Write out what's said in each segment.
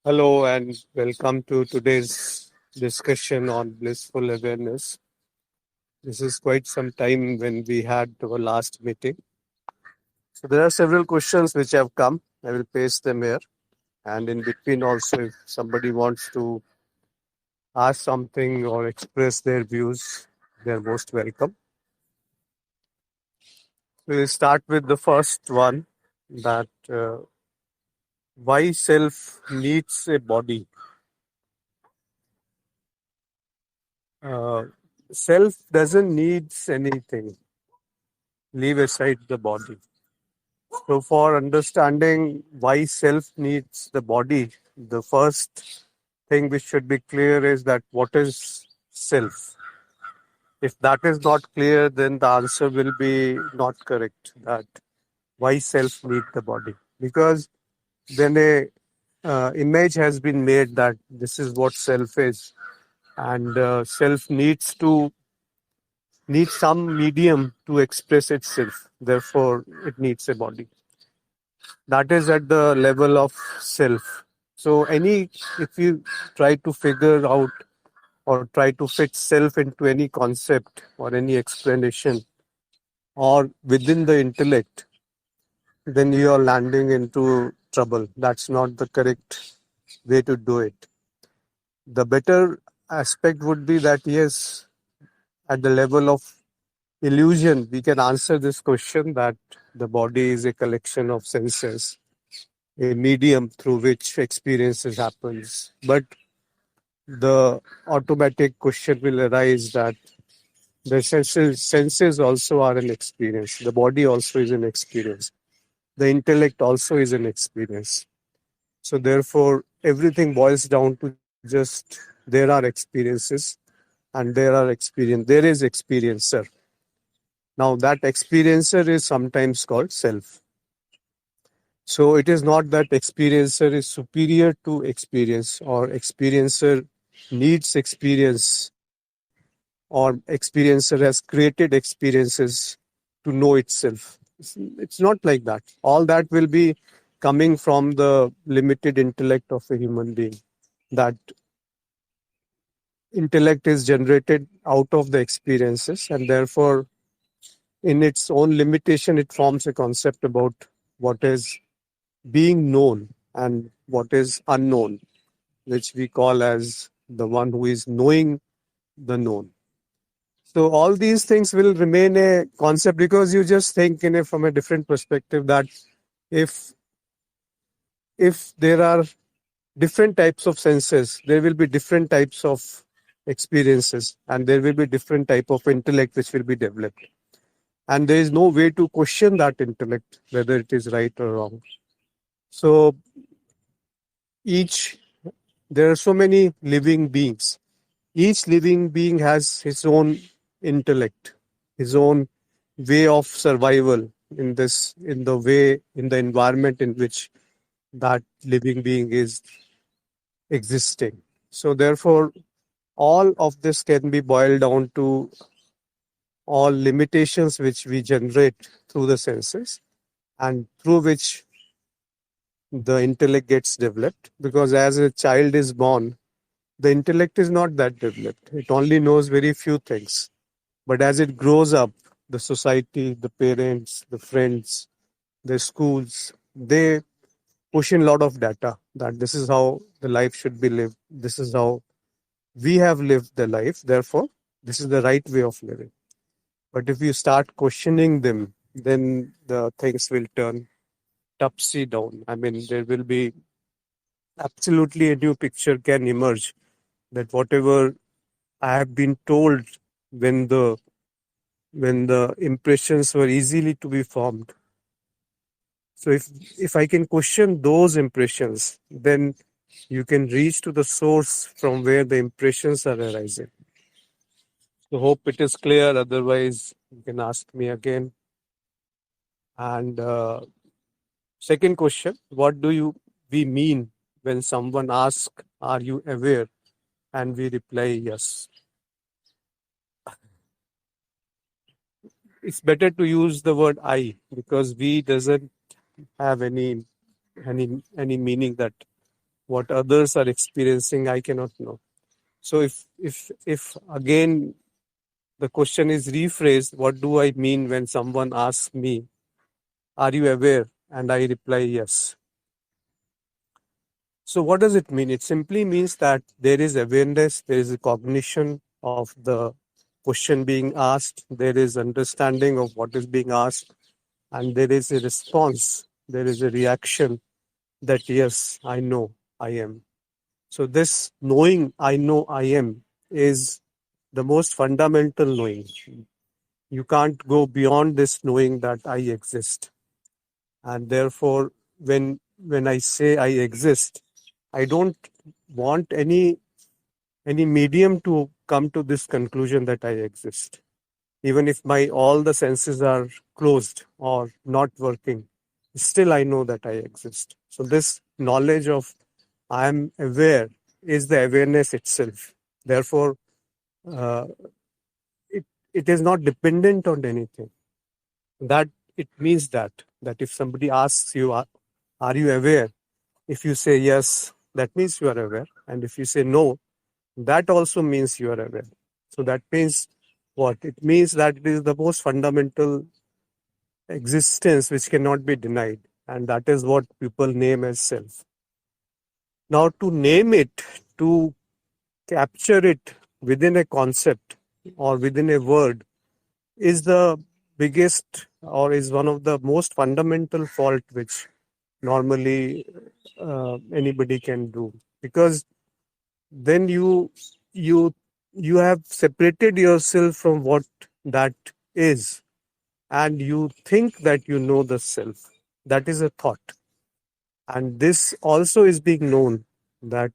Hello and welcome to today's discussion on blissful awareness. This is quite some time when we had our last meeting. So there are several questions which have come. I will paste them here. And in between also, if somebody wants to ask something or express their views, they're most welcome. We'll start with the first one that why self needs a body. Uh, Self doesn't needs anything. Leave aside the body. So, for understanding why self needs the body, the first thing which should be clear is that what is self? If that is not clear, then the answer will be not correct. That why self need the body? Because then a image has been made that this is what self is, and self needs some medium to express itself. Therefore, it needs a body. That is at the level of self. So if you try to figure out or try to fit self into any concept or any explanation or within the intellect, then you are landing into trouble. That's not the correct way to do it. The better aspect would be that yes, at the level of illusion, we can answer this question that the body is a collection of senses, a medium through which experiences happens. But the automatic question will arise that the senses also are an experience. The body also is an experience. The intellect also is an experience. So therefore, everything boils down to just there are experiences and there is experiencer. Now that experiencer is sometimes called self. So it is not that experiencer is superior to experience or experiencer needs experience or experiencer has created experiences to know itself. It's not like that. All that will be coming from the limited intellect of a human being. That intellect is generated out of the experiences, and therefore, in its own limitation, it forms a concept about what is being known and what is unknown, which we call as the one who is knowing the known. So all these things will remain a concept because you just think in from a different perspective that if there are different types of senses, there will be different types of experiences, and there will be different type of intellect which will be developed. And there is no way to question that intellect whether it is right or wrong. So each there are so many living beings. Each living being has his own intellect, his own way of survival in the environment in which that living being is existing. So therefore, all of this can be boiled down to all limitations which we generate through the senses and through which the intellect gets developed. Because as a child is born, the intellect is not that developed. It only knows very few things. But as it grows up, the society, the parents, the friends, the schools, they push in a lot of data that this is how the life should be lived. This is how we have lived the life. Therefore, this is the right way of living. But if you start questioning them, then the things will turn topsy down. I mean, there will be absolutely a new picture can emerge that whatever I have been told when the impressions were easily to be formed. So if I can question those impressions, then you can reach to the source from where the impressions are arising. So hope it is clear. Otherwise, you can ask me again. And second question: what do we mean when someone asks, "Are you aware?" and we reply, "Yes." It's better to use the word "I" because "we" doesn't have any meaning that What others are experiencing, I cannot know. So if again the question is rephrased, what do I mean when someone asks me, are you aware? And I reply yes. So what does it mean? It simply means that there is awareness, there is a cognition of the question being asked, there is understanding of what is being asked, and there is a response, there is a reaction that yes, I know I am. So this knowing I know I am is the most fundamental knowing. You can't go beyond this knowing that I exist. And therefore, when I say I exist, I don't want any medium to come to this conclusion that I exist. Even if my all the senses are closed or not working, still I know that I exist. So this knowledge of I am aware is the awareness itself. Therefore, uh, it, it is not dependent on anything. That it means that if somebody asks you, are you aware? If you say yes, that means you are aware. And if you say no, that also means you are aware. So that means what? It means that it is the most fundamental existence which cannot be denied. And that is what people name as self. Now, to name it, to capture it within a concept or within a word is the biggest or is one of the most fundamental fault which normally anybody can do, because then you you have separated yourself from what that is, and you think that you know the self. That is a thought, and this also is being known, that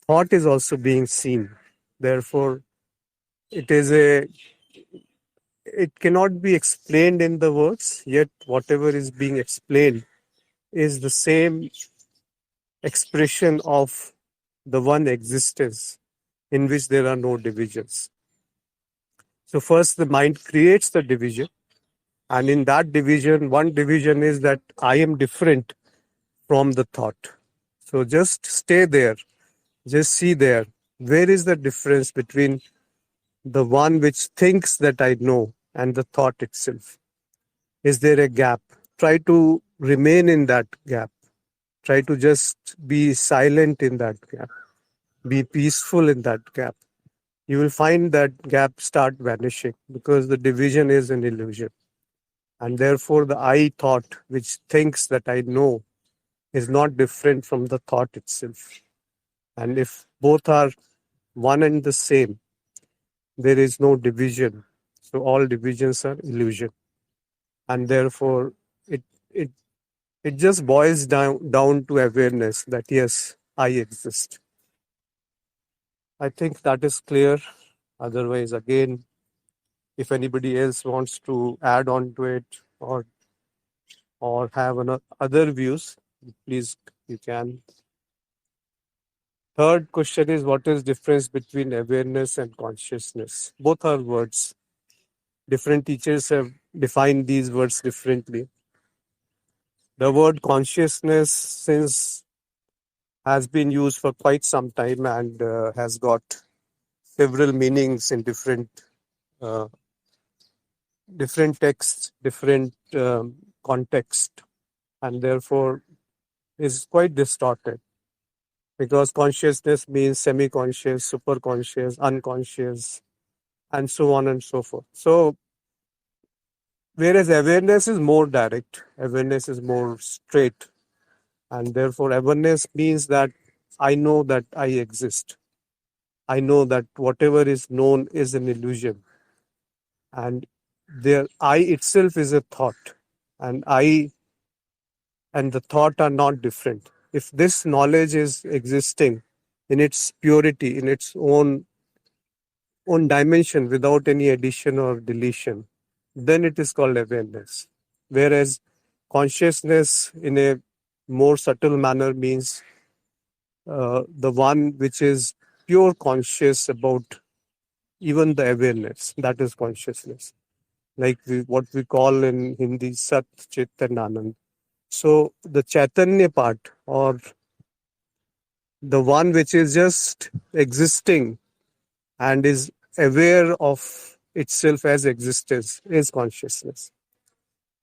thought is also being seen. Therefore it is a it cannot be explained in the words, yet whatever is being explained is the same expression of the one existence in which there are no divisions. So first the mind creates the division, and in that division, one division is that I am different from the thought. So just stay there, just see there, where is the difference between the one which thinks that I know and the thought itself? Is there a gap? Try to remain in that gap. Try to just be silent in that gap. Be peaceful in that gap. You will find that gap start vanishing, because the division is an illusion. And therefore, the I thought, which thinks that I know, is not different from the thought itself. And if both are one and the same, there is no division. So all divisions are illusion. And therefore, it it it just boils down to awareness that yes, I exist. I think that is clear. Otherwise, again, if anybody else wants to add on to it or have other views, please you can. Third question is, what is difference between awareness and consciousness? Both are words. Different teachers have defined these words differently. The word consciousness, since has been used for quite some time and has got several meanings in uh, different texts, different context, and therefore is quite distorted, because consciousness means semi-conscious, super-conscious, unconscious, and so on and so forth. So whereas awareness is more direct, awareness is more straight, and therefore awareness means that I know that I exist. I know that whatever is known is an illusion, and there I itself is a thought, and I and the thought are not different. If this knowledge is existing in its purity, in its own dimension, without any addition or deletion, then it is called awareness. Whereas consciousness in a more subtle manner means the one which is pure conscious about even the awareness, that is consciousness, like what we call in Hindi Sat Chit and Anand. So the Chaitanya part, or The one which is just existing and is aware of itself as existence is consciousness.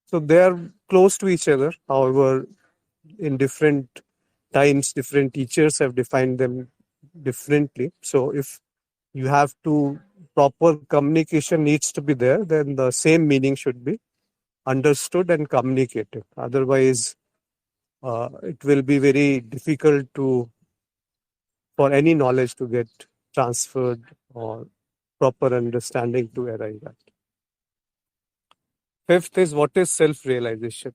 So they are close to each other. However, in different times, different teachers have defined them differently. So if you have to, proper communication needs to be there, then the same meaning should be understood and communicated. Otherwise, it will be very difficult to for any knowledge to get transferred or proper understanding to arrive at. Fifth is, what is self-realization?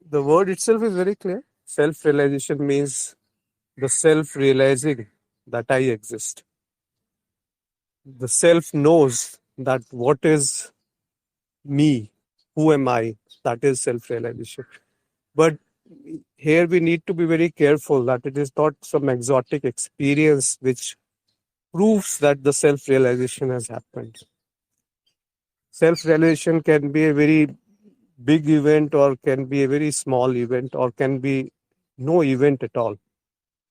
The word itself is very clear. Self-realization means the self-realizing that I exist. The self knows that what is me, who am I, that is self-realization. But here we need to be very careful that it is not some exotic experience which proves that the self-realization has happened. Self-realization can be a very big event or can be a very small event or can be no event at all.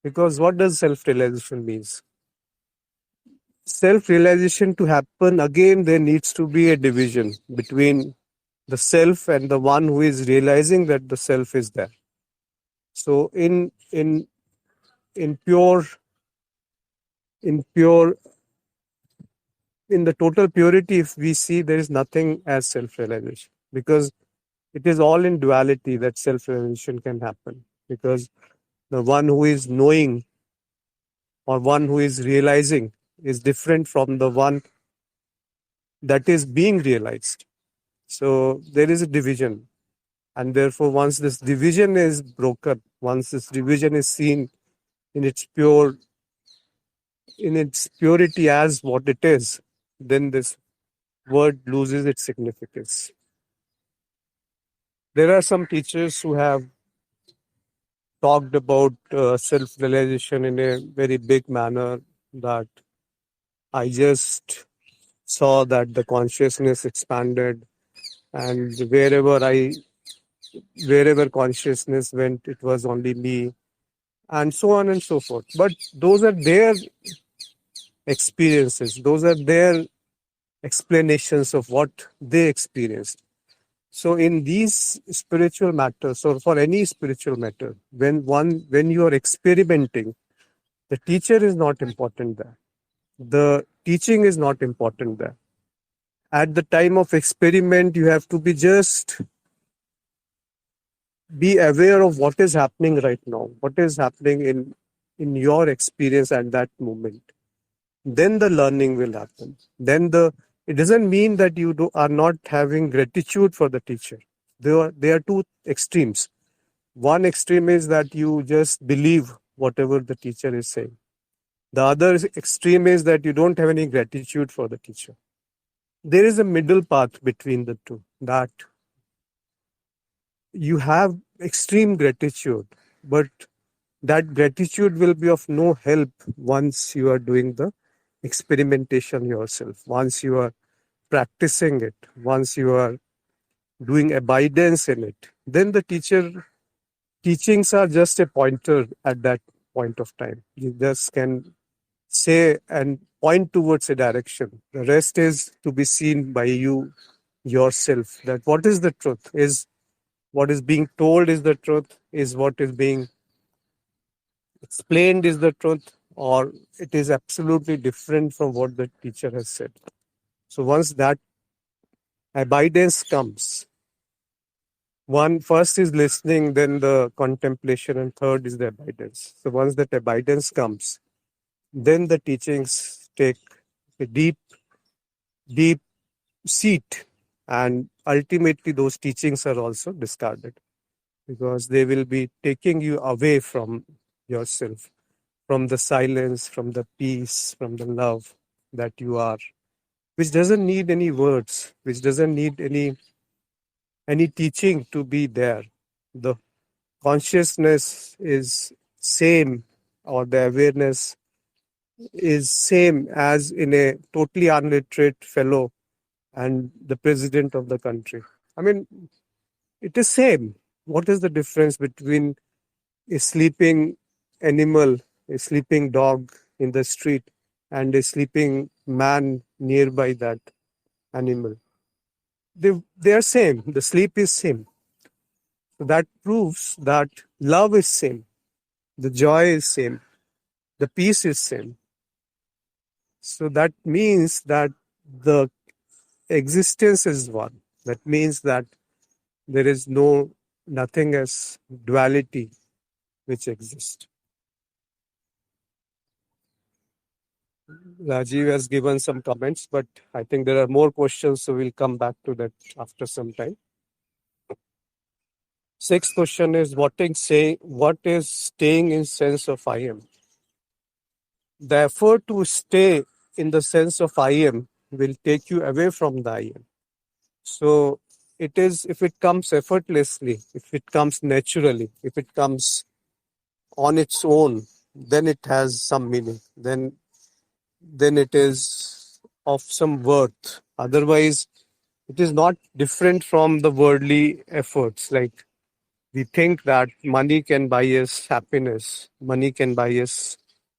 Because what does self-realization means? Self-realization to happen, again, there needs to be a division between the self and the one who is realizing that the self is there. So in pure in pure in the total purity, if we see, there is nothing as self-realization, because it is all in duality that self-realization can happen, because the one who is knowing or one who is realizing is different from the one that is being realized. So there is a division, and therefore once this division is broken, once this division is seen in its purity as what it is, then this word loses its significance. There are some teachers who have talked about self-realization in a very big manner, that I just saw that the consciousness expanded, and wherever consciousness went, it was only me, and so on and so forth. But those are their experiences, those are their explanations of what they experienced. So in these spiritual matters, or for any spiritual matter, when you are experimenting, the teacher is not important there. The teaching is not important there. At the time of experiment, you have to be aware of what is happening right now, what is happening in your experience at that moment. Then the learning will happen. It doesn't mean that you are not having gratitude for the teacher. There are two extremes. One extreme is that you just believe whatever the teacher is saying. The other extreme is that you don't have any gratitude for the teacher. There is a middle path between the two, that you have extreme gratitude, but that gratitude will be of no help once you are doing the experimentation yourself, once you are practicing it, once you are doing abidance in it. Then the teachings are just a pointer at that point of time. You just can say and point towards a direction. The rest is to be seen by you yourself, that what is the truth, is what is being told is the truth, is what is being explained is the truth, or it is absolutely different from what the teacher has said. So once that abidance comes, one first is listening, then the contemplation, and third is the abidance. So once that abidance comes, then the teachings take a deep seat, and ultimately those teachings are also discarded, because they will be taking you away from yourself, from the silence, from the peace, from the love that you are, which doesn't need any words, which doesn't need any teaching to be there. The consciousness is same, or the awareness is same as in a totally unliterate fellow and the president of the country. I mean, it is same. What is the difference between a sleeping animal, a sleeping dog in the street, and a sleeping man nearby that animal. They are same. The sleep is same. So that proves that love is same, the joy is same, the peace is same. So that means that the existence is one. That means that there is nothing as duality which exists. Rajiv has given some comments, but I think there are more questions, so we'll come back to that after some time. Sixth question is what is staying in sense of I am? The effort to stay in the sense of I am will take you away from the I am. So it is, if it comes effortlessly, if it comes naturally, if it comes on its own, then it has some meaning. Then it is of some worth. Otherwise, it is not different from the worldly efforts. Like we think that money can buy us happiness, money can buy us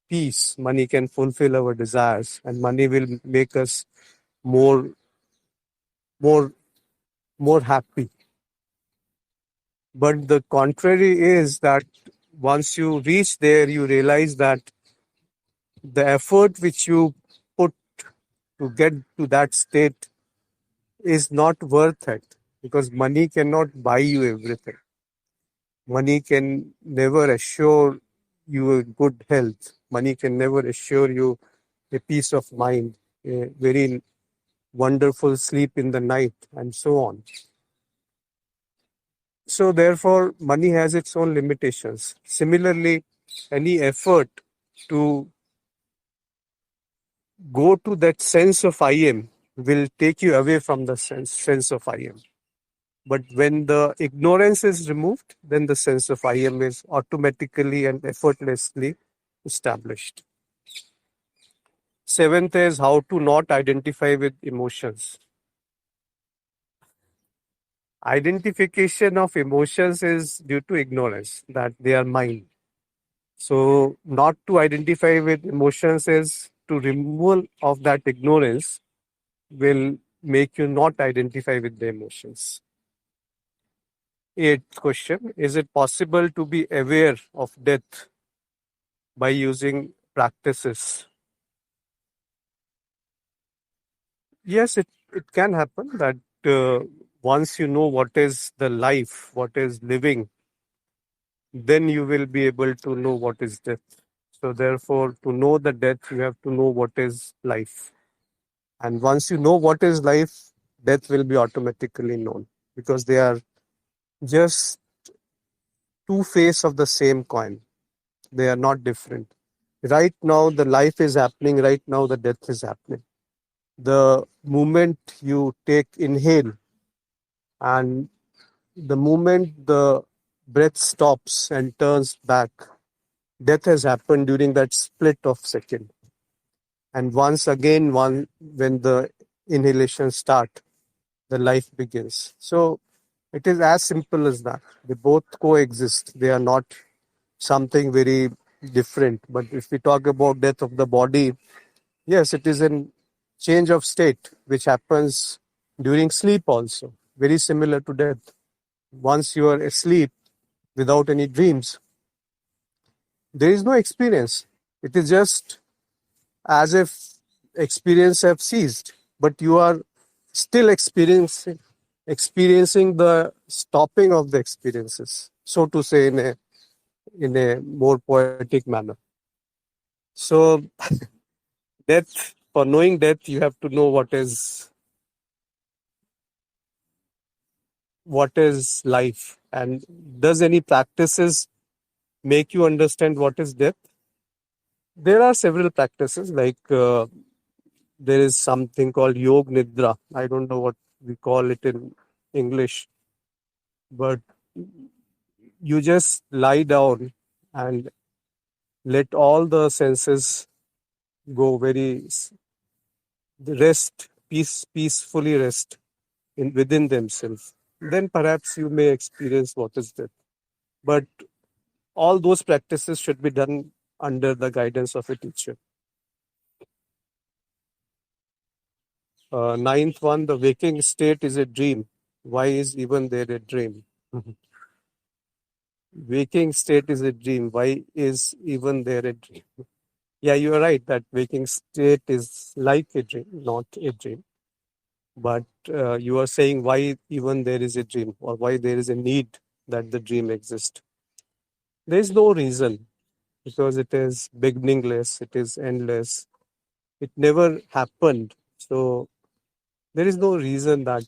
peace, money can fulfill our desires, and money will make us more, more, more happy. But the contrary is that once you reach there, you realize that the effort which you put to get to that state is not worth it, because money cannot buy you everything. Money can never assure you a good health. Money can never assure you a peace of mind, a very wonderful sleep in the night, and so on. So, therefore, money has its own limitations. Similarly, any effort to go to that sense of I am will take you away from the sense of I am. But when the ignorance is removed, then the sense of I am is automatically and effortlessly established. Seventh is how to not identify with emotions. Identification of emotions is due to ignorance, that they are mine. So, not to identify with emotions is to removal of that ignorance will make you not identify with the emotions. Eighth question, is it possible to be aware of death by using practices? Yes, it can happen that once you know what is the life, what is living, then you will be able to know what is death. So, therefore, to know the death, you have to know what is life. And once you know what is life, death will be automatically known, because they are just two faces of the same coin. They are not different. Right now, the life is happening. Right now, the death is happening. The moment you take inhale and the moment the breath stops and turns back, death has happened during that split of second. And once again, when the inhalation start, the life begins. So it is as simple as that. They both coexist. They are not something very different. But if we talk about death of the body, yes, it is a change of state which happens during sleep also, very similar to death. Once you are asleep without any dreams, there is no experience. It is just as if experience have ceased, but you are still experiencing the stopping of the experiences, so to say, in a more poetic manner. So death, for knowing death, you have to know what is life. And does any practices make you understand what is death? There are several practices, like there is something called Yog Nidra. I don't know what we call it in English, but you just lie down and let all the senses go, rest, peacefully rest within themselves. Then perhaps you may experience what is death. But all those practices should be done under the guidance of a teacher. Ninth one, the waking state is a dream. Why is even there a dream? Waking state is a dream. Why is even there a dream? Yeah, you are right that waking state is like a dream, not a dream. But you are saying why even there is a dream, or why there is a need that the dream exists. There is no reason, because it is beginningless, it is endless, it never happened. So there is no reason that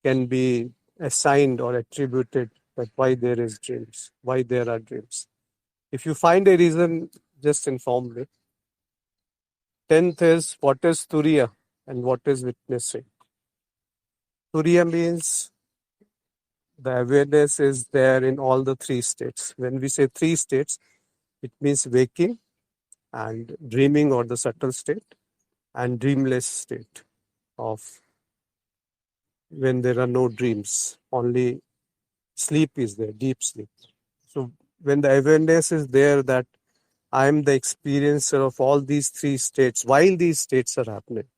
can be assigned or attributed that why there is dreams, why there are dreams. If you find a reason, just inform me. 10th is, what is turiya and what is witnessing? Turiya means the awareness is there in all the three states. When we say three states, it means waking and dreaming, or the subtle state, and dreamless state of when there are no dreams, only sleep is there, deep sleep. So when the awareness is there that I am the experiencer of all these three states while these states are happening,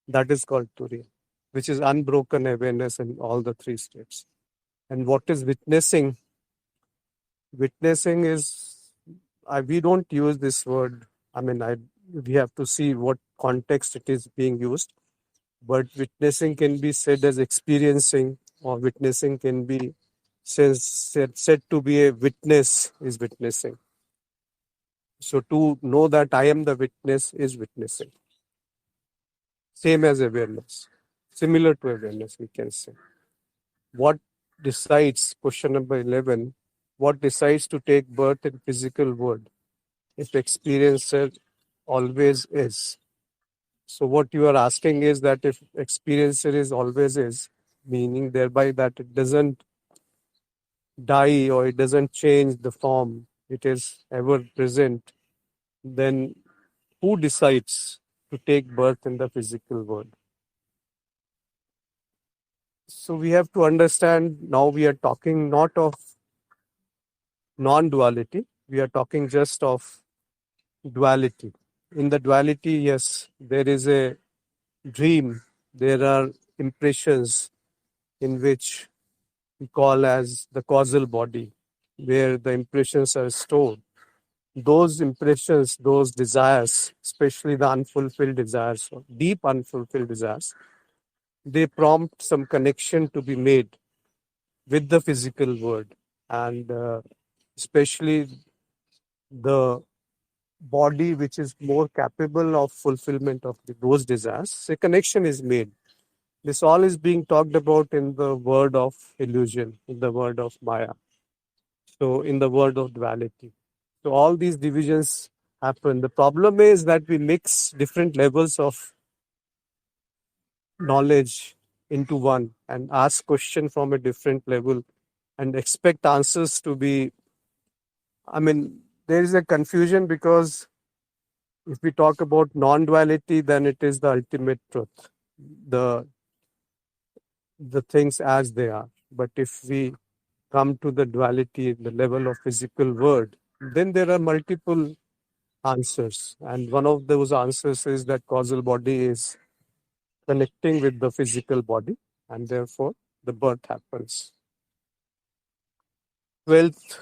that is called turiya, which is unbroken awareness in all the three states. And what is witnessing? Witnessing is, we don't use this word. We have to see what context it is being used. But witnessing can be said as experiencing, or witnessing can be said to be a witness is witnessing. So to know that I am the witness is witnessing. Same as awareness. Similar to awareness, we can say. What decides, question number 11, what decides to take birth in physical world if experiencer always is? So what you are asking is that if experiencer is always is, meaning thereby that it doesn't die or it doesn't change the form, it is ever present, then who decides to take birth in the physical world? So we have to understand, now we are talking not of non-duality, we are talking just of duality. In the duality, yes, there is a dream, there are impressions in which we call as the causal body, where the impressions are stored. Those impressions, those desires, especially the unfulfilled desires, or deep unfulfilled desires, they prompt some connection to be made with the physical world. And especially the body which is more capable of fulfillment of those desires, a connection is made. This all is being talked about in the word of illusion, in the word of Maya. So in the word of duality. So all these divisions happen. The problem is that we mix different levels of knowledge into one and ask question from a different level and expect answers to be, there is a confusion, because if we talk about non-duality, then it is the ultimate truth, the things as they are. But if we come to the duality, the level of physical world, then there are multiple answers. And one of those answers is that causal body is connecting with the physical body, and therefore the birth happens. 12th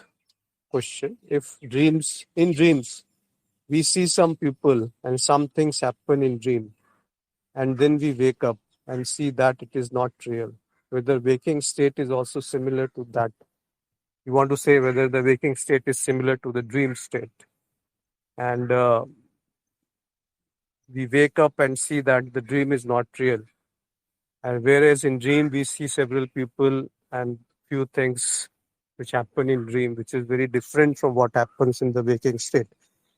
question, if in dreams, we see some people and some things happen in dream, and then we wake up and see that it is not real. Whether waking state is also similar to that. You want to say whether the waking state is similar to the dream state. And we wake up and see that the dream is not real. And whereas in dream, we see several people and few things which happen in dream, which is very different from what happens in the waking state.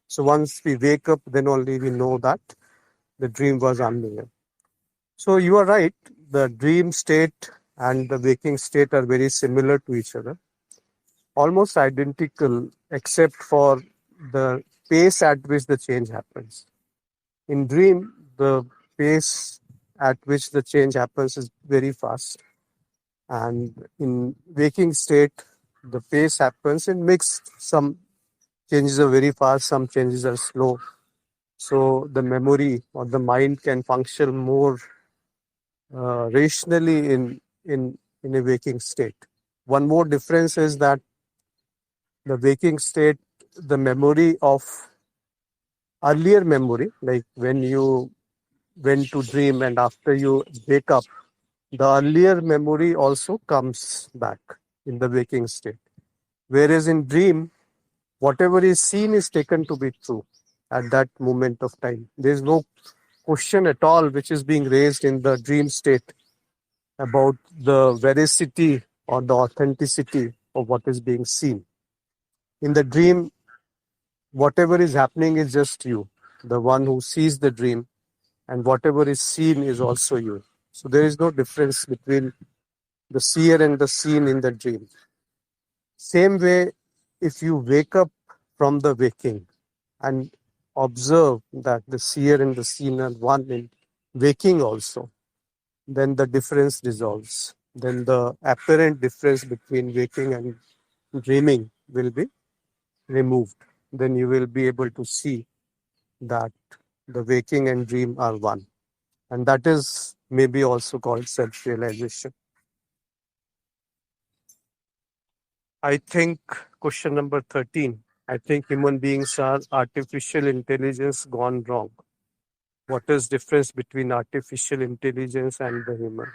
So once we wake up, then only we know that the dream was unreal. So you are right. The dream state and the waking state are very similar to each other, almost identical, except for the pace at which the change happens. In dream, the pace at which the change happens is very fast. And in waking state, the pace happens in mixed. Some changes are very fast, some changes are slow. So the memory or the mind can function more rationally in a waking state. One more difference is that the waking state, the memory of earlier memory, like when you went to dream and after you wake up, the earlier memory also comes back in the waking state. Whereas in dream, whatever is seen is taken to be true at that moment of time. There is no question at all which is being raised in the dream state about the veracity or the authenticity of what is being seen. In the dream, whatever is happening is just you, the one who sees the dream, and whatever is seen is also you. So there is no difference between the seer and the seen in the dream. Same way, if you wake up from the waking and observe that the seer and the seen are one in waking also, then the difference dissolves. Then the apparent difference between waking and dreaming will be removed. Then you will be able to see that the waking and dream are one. And that is maybe also called self realization. I think question number 13. I think human beings are artificial intelligence gone wrong. What is difference between artificial intelligence and the human?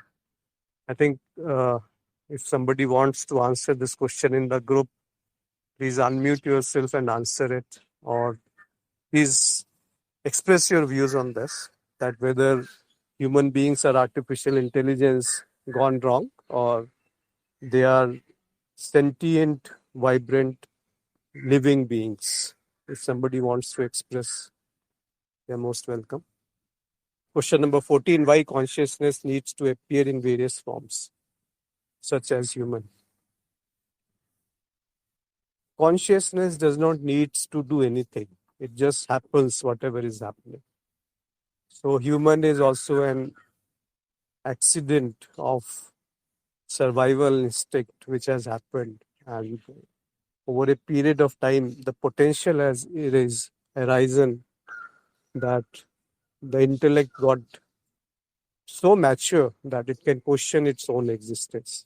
I think if somebody wants to answer this question in the group, please unmute yourself and answer it, or please express your views on this, that whether human beings are artificial intelligence gone wrong or they are sentient, vibrant, living beings. If somebody wants to express, they're most welcome. Question number 14. Why consciousness needs to appear in various forms, such as human? Consciousness does not need to do anything. It just happens, whatever is happening. So human is also an accident of survival instinct which has happened, and over a period of time the potential has arisen that the intellect got so mature that it can question its own existence.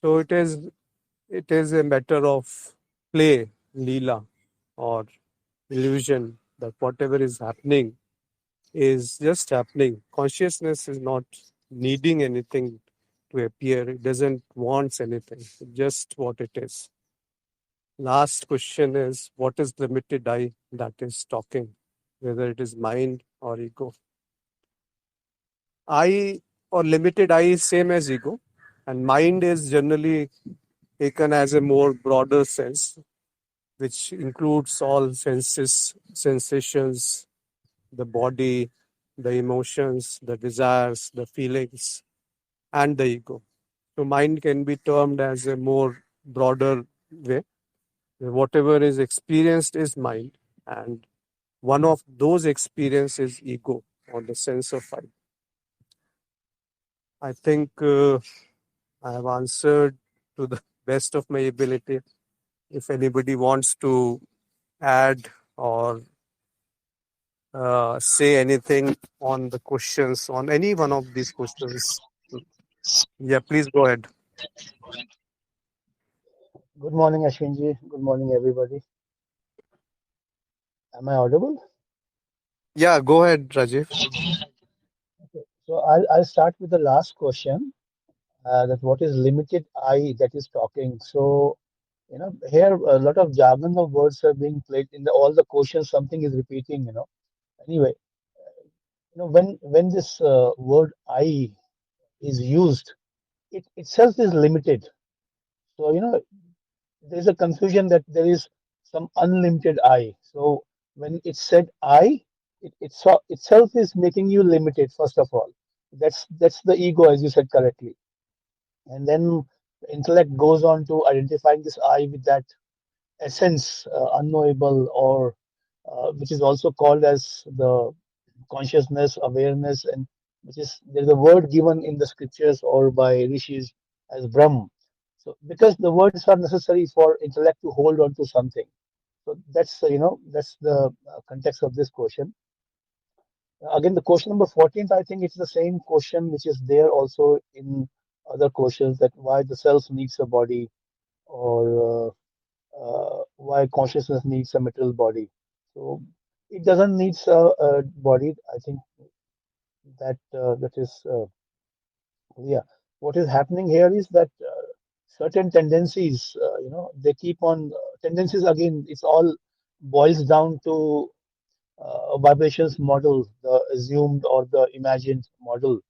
So it is a matter of play, leela, or illusion, that whatever is happening is just happening. Consciousness is not needing anything to appear. It doesn't want anything. It's just what it is. Last question is, what is limited I that is talking, whether it is mind or ego? I or limited I is same as ego, and mind is generally taken as a more broader sense, which includes all senses, sensations, the body, the emotions, the desires, the feelings, and the ego. So mind can be termed as a more broader way. Whatever is experienced is mind, and one of those experiences is ego, or the sense of I. I think I have answered to the best of my ability. If anybody wants to add or say anything on the questions, on any one of these questions, yeah, please go ahead. Good morning, Ashwinji. Good morning, everybody. Am I audible? Yeah, go ahead, Rajiv. Okay. So I'll start with the last question. That what is limited I that is talking. So here a lot of jargon of words are being played in all the questions. Something is repeating. Anyway, when this word I is used, it itself is limited. So there is a confusion that there is some unlimited I. So when it's said I, itself is making you limited. First of all, that's the ego, as you said correctly, and then the intellect goes on to identifying this I with that essence, unknowable, or which is also called as the consciousness, awareness, and which is there's a word given in the scriptures or by rishis as Brahm. So because the words are necessary for intellect to hold on to something. So that's that's the context of this question. Again, the question number 14th, I think it's the same question which is there also in other questions, that why the self needs a body, or why consciousness needs a material body. So it doesn't need a body. I think that is yeah. What is happening here is that certain tendencies, they keep on tendencies. Again, it's all boils down to vibrations model, the assumed or the imagined model,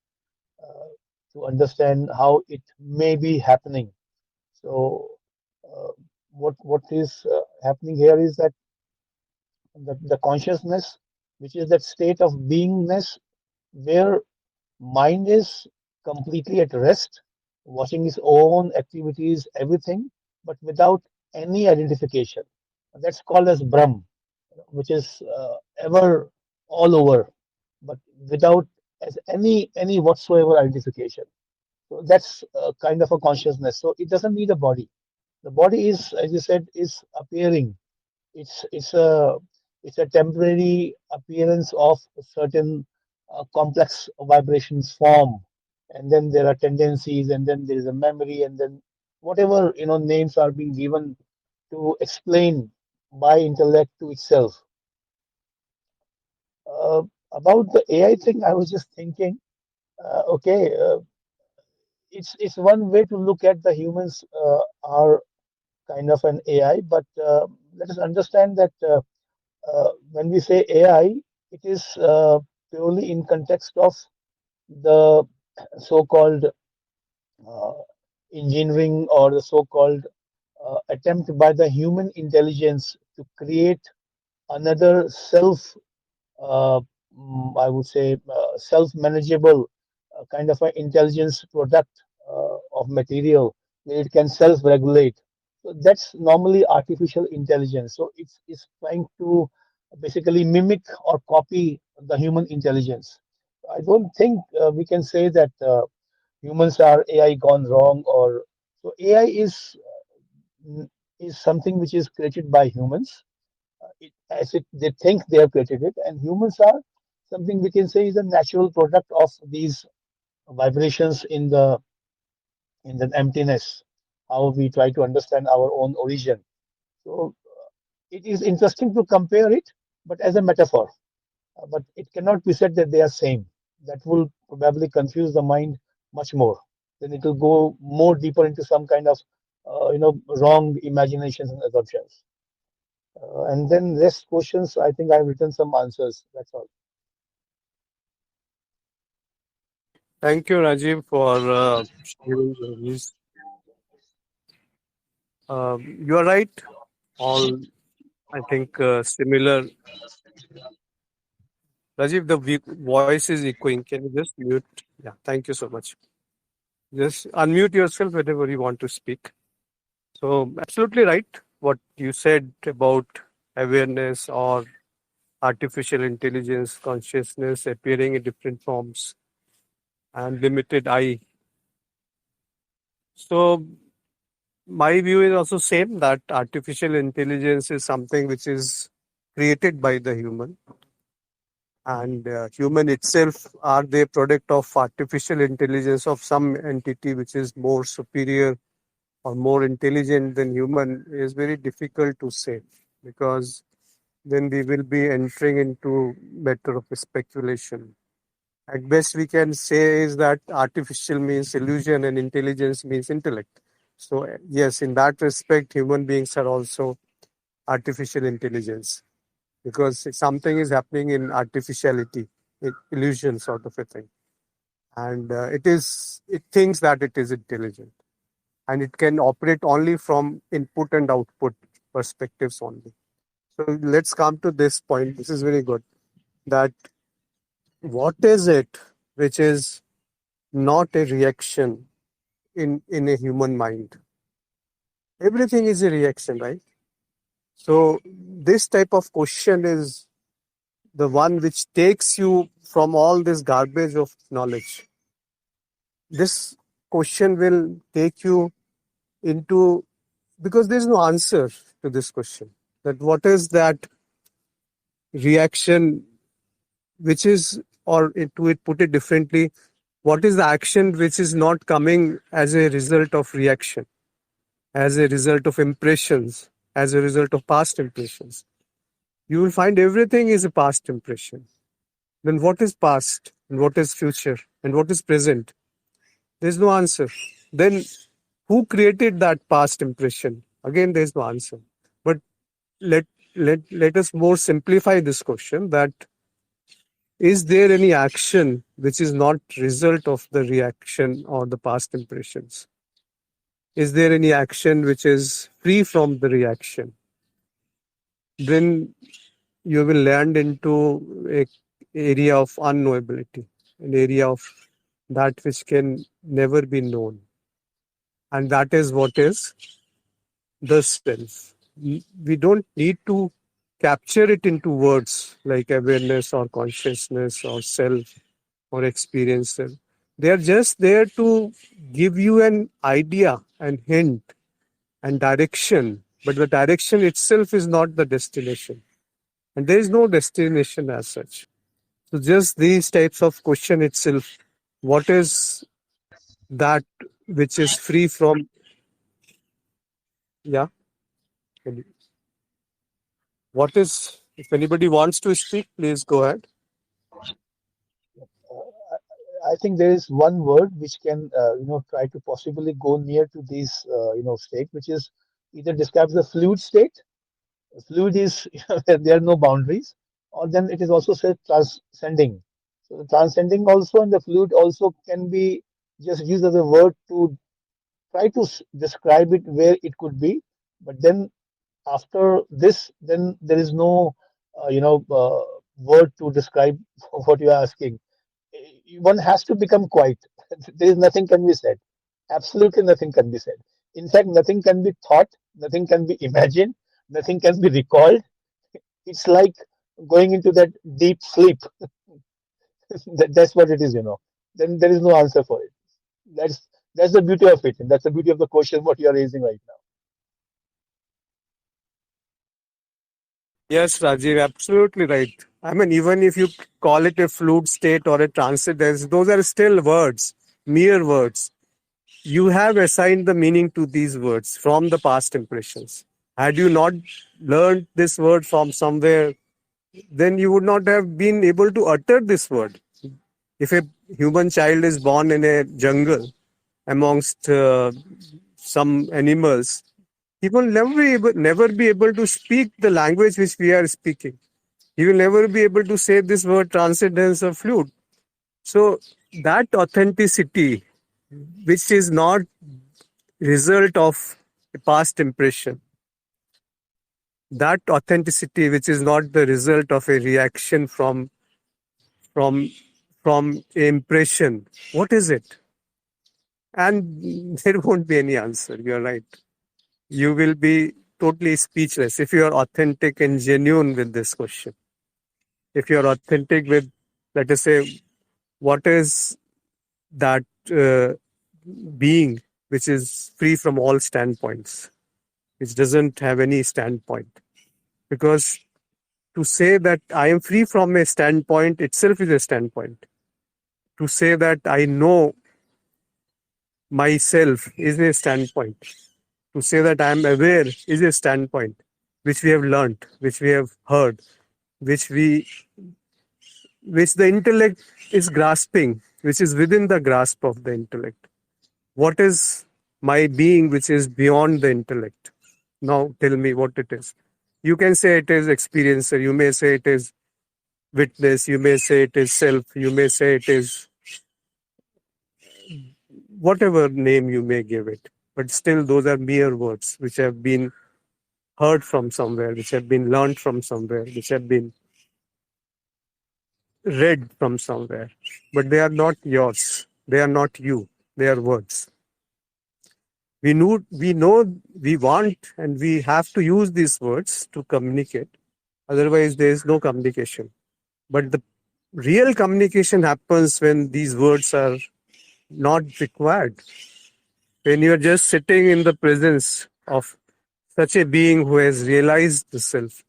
uh, to understand how it may be happening. So, uh, what is happening here is that the consciousness, which is that state of beingness where mind is completely at rest, watching its own activities, everything, but without any identification. That's called as Brahm, which is ever all over, but without as any whatsoever identification. So that's kind of a consciousness. So it doesn't need a body. The body is, as you said, is appearing. It's a temporary appearance of certain complex vibrations form, and then there are tendencies, and then there is a memory, and then whatever names are being given to explain by intellect to itself. Uh, about the AI thing, I was just thinking. Okay, it's one way to look at the humans are kind of an AI, but let us understand that when we say AI, it is purely in context of the so-called uh, engineering, or the so-called attempt by the human intelligence to create another self, uh, I would say, self-manageable kind of an intelligence product of material where it can self-regulate. So that's normally artificial intelligence. So it's trying to basically mimic or copy the human intelligence. I don't think we can say that humans are AI gone wrong, or so AI is something which is created by humans, as it they think they have created it, and humans are something we can say is a natural product of these vibrations in the emptiness. How we try to understand our own origin. So it is interesting to compare it, but as a metaphor. But it cannot be said that they are same. That will probably confuse the mind much more. Then it will go more deeper into some kind of wrong imaginations and assumptions. And then rest questions, I think I've written some answers. That's all. Thank you, Rajiv, for sharing your views. You are right. All, I think, similar. Rajiv, the voice is echoing. Can you just mute? Yeah, thank you so much. Just unmute yourself whenever you want to speak. So, absolutely right. What you said about awareness or artificial intelligence, consciousness appearing in different forms and limited I. So, my view is also same that artificial intelligence is something which is created by the human, and human itself are the product of artificial intelligence of some entity which is more superior or more intelligent than human is very difficult to say, because then we will be entering into matter of speculation. At best we can say is that artificial means illusion and intelligence means intellect. So yes, in that respect human beings are also artificial intelligence, because something is happening in artificiality, illusion sort of a thing, and it thinks that it is intelligent, and it can operate only from input and output perspectives only. So let's come to this point. This is very good. That what is it which is not a reaction in a human mind? Everything is a reaction, right? So this type of question is the one which takes you from all this garbage of knowledge. This question will take you into, because there's no answer to this question, that what is that reaction which is, or to it put it differently, what is the action which is not coming as a result of reaction, as a result of impressions, as a result of past impressions? You will find everything is a past impression. Then what is past and what is future and what is present? There's no answer. Then who created that past impression? Again, there's no answer. But let let us more simplify this question, that is there any action which is not result of the reaction or the past impressions? Is there any action which is free from the reaction? Then you will land into a area of unknowability, an area of that which can never be known. And that is what is the self. We don't need to capture it into words like awareness or consciousness or self or experiencer. They are just there to give you an idea and hint and direction, but the direction itself is not the destination. And there is no destination as such. So just these types of question itself, what is that which is free from, yeah, what is, if anybody wants to speak, please go ahead. I think there is one word which can, try to possibly go near to this, state, which is either describes the fluid state. Fluid is there are no boundaries, or then it is also said transcending. So the transcending also and the fluid also can be just used as a word to try to describe it where it could be. But then after this, then there is no, word to describe what you are asking. One has to become quiet. There is nothing can be said. Absolutely nothing can be said. In fact, nothing can be thought, nothing can be imagined, nothing can be recalled. It's like going into that deep sleep. That's what it is. Then there is no answer for it. That's the beauty of it, and that's the beauty of the question what you are raising right now. Yes, Rajiv, absolutely right. I mean, even if you call it a fluid state or a transcendence, those are still words, mere words. You have assigned the meaning to these words from the past impressions. Had you not learned this word from somewhere, then you would not have been able to utter this word. If a human child is born in a jungle amongst some animals, he will never be able to speak the language which we are speaking. He will never be able to say this word transcendence or fluid. So that authenticity, which is not result of a past impression, that authenticity which is not the result of a reaction from from impression, what is it? And there won't be any answer. You're right. You will be totally speechless if you are authentic and genuine with this question. If you are authentic with, let us say, what is that being which is free from all standpoints, which doesn't have any standpoint? Because to say that I am free from a standpoint itself is a standpoint. To say that I know myself is a standpoint. To say that I am aware is a standpoint which we have learnt, which we have heard, which which the intellect is grasping, which is within the grasp of the intellect. What is my being which is beyond the intellect? Now tell me what it is. You can say it is experiencer, you may say it is witness, you may say it is self, you may say it is whatever name you may give it. But still, those are mere words which have been heard from somewhere, which have been learned from somewhere, which have been read from somewhere. But they are not yours. They are not you. They are words. We know, we want, and we have to use these words to communicate. Otherwise, there is no communication. But the real communication happens when these words are not required, when you are just sitting in the presence of such a being who has realized the self.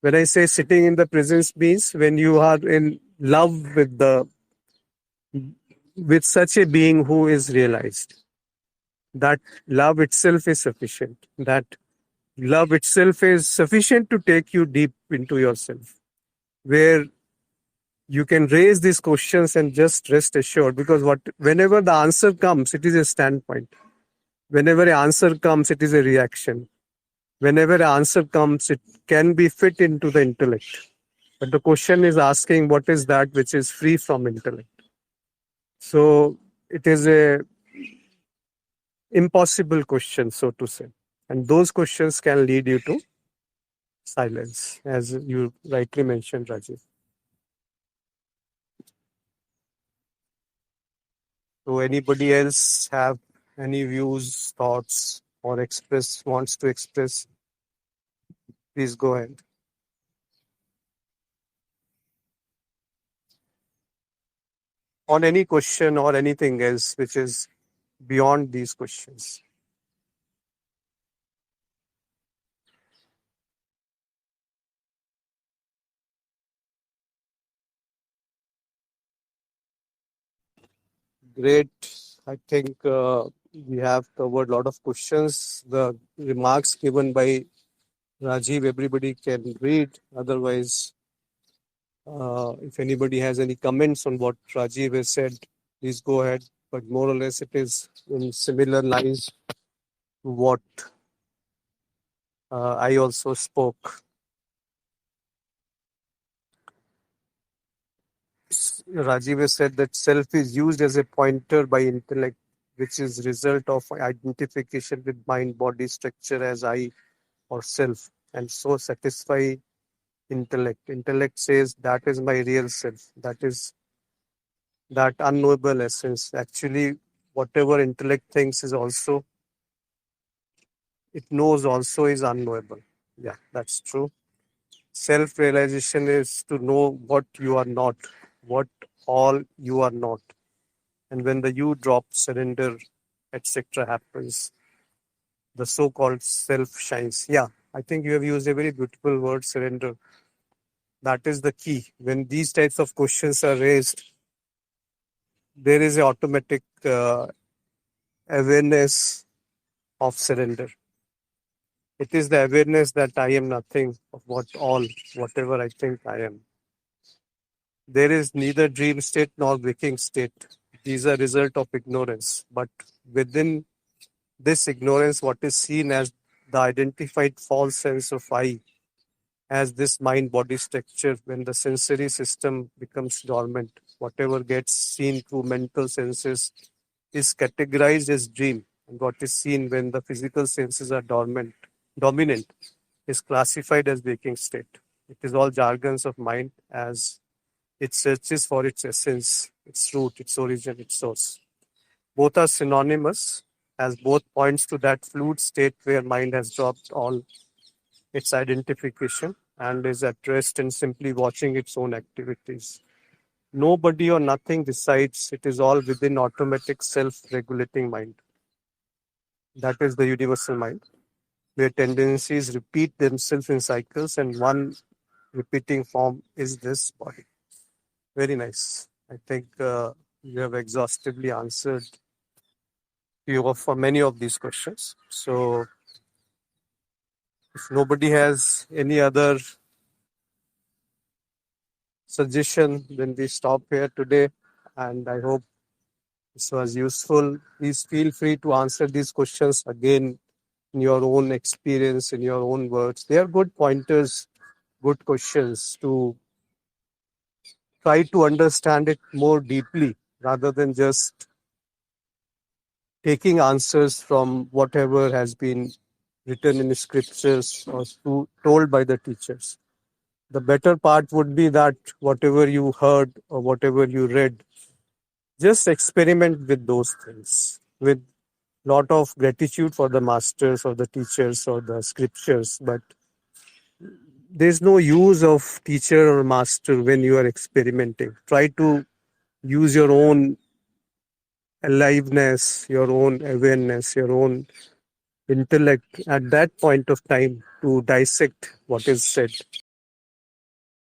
When I say sitting in the presence means when you are in love with such a being who is realized. That love itself is sufficient. That love itself is sufficient to take you deep into yourself, where you can raise these questions and just rest assured, because whenever the answer comes, it is a standpoint. Whenever an answer comes, it is a reaction. Whenever an answer comes, it can be fit into the intellect. But the question is asking what is that which is free from intellect. So it is a impossible question, so to say. And those questions can lead you to silence, as you rightly mentioned, Rajiv. So anybody else have any views, thoughts, or wants to express, please go ahead. On any question or anything else which is beyond these questions. Great. I think we have covered a lot of questions. The remarks given by Rajiv, everybody can read. Otherwise, if anybody has any comments on what Rajiv has said, please go ahead. But more or less, it is in similar lines to what I also spoke. Rajiv has said that self is used as a pointer by intellect, which is result of identification with mind body structure as I or self, and so satisfy intellect. Intellect says that is my real self. That is that unknowable essence. Actually, whatever intellect thinks is also, it knows also is unknowable. Yeah, that's true. Self realization is to know what you are not, what all you are not. And when the you drop, surrender, etc. happens, the so called self shines. Yeah, I think you have used a very beautiful word, surrender. That is the key. When these types of questions are raised, there is a automatic awareness of surrender. It is the awareness that I am nothing of whatever I think I am. There is neither dream state nor waking state. These are result of ignorance. But within this ignorance, what is seen as the identified false sense of I, as this mind body structure, when the sensory system becomes dormant, whatever gets seen through mental senses is categorized as dream. And what is seen when the physical senses are dominant, is classified as waking state. It is all jargons of mind as it searches for its essence, its root, its origin, its source. Both are synonymous, as both points to that fluid state where mind has dropped all its identification and is at rest and simply watching its own activities. Nobody or nothing decides, it is all within automatic self regulating mind. That is the universal mind, where tendencies repeat themselves in cycles, and one repeating form is this body. Very nice. I think you have exhaustively answered for many of these questions. So, if nobody has any other suggestion, then we stop here today. And I hope this was useful. Please feel free to answer these questions again in your own experience, in your own words. They are good pointers, good questions to try to understand it more deeply rather than just taking answers from whatever has been written in the scriptures or told by the teachers. The better part would be that whatever you heard or whatever you read, just experiment with those things with lot of gratitude for the masters or the teachers or the scriptures. But there's no use of teacher or master when you are experimenting. Try to use your own aliveness, your own awareness, your own intellect at that point of time to dissect what is said.